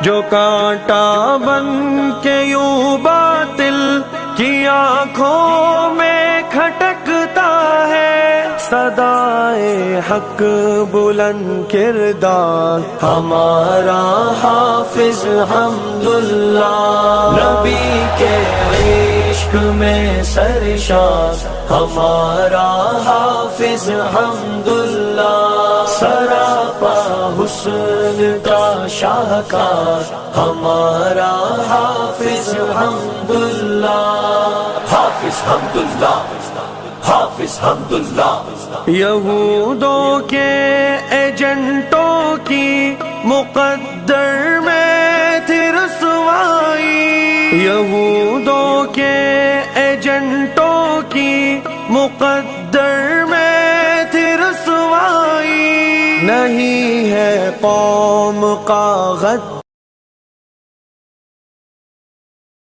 جو کانٹا بن کے یوں باطل کی آنکھوں میں کھٹکتا ہے، صدائے حق بلند کردار ہمارا حافظ حمداللہ، نبی کے عشق میں سرشار ہمارا حافظ حمداللہ، سراپا حسن کا شاہکار ہمارا حافظ حمداللہ، حافظ حمداللہ، حافظ حمداللہ۔ یہودوں کے ایجنٹوں کی مقدر میں تھی رسوائی، یہودوں کے ایجنٹوں کی مقدر میں تھی رسوائی، نہیں ہے قوم کا غدار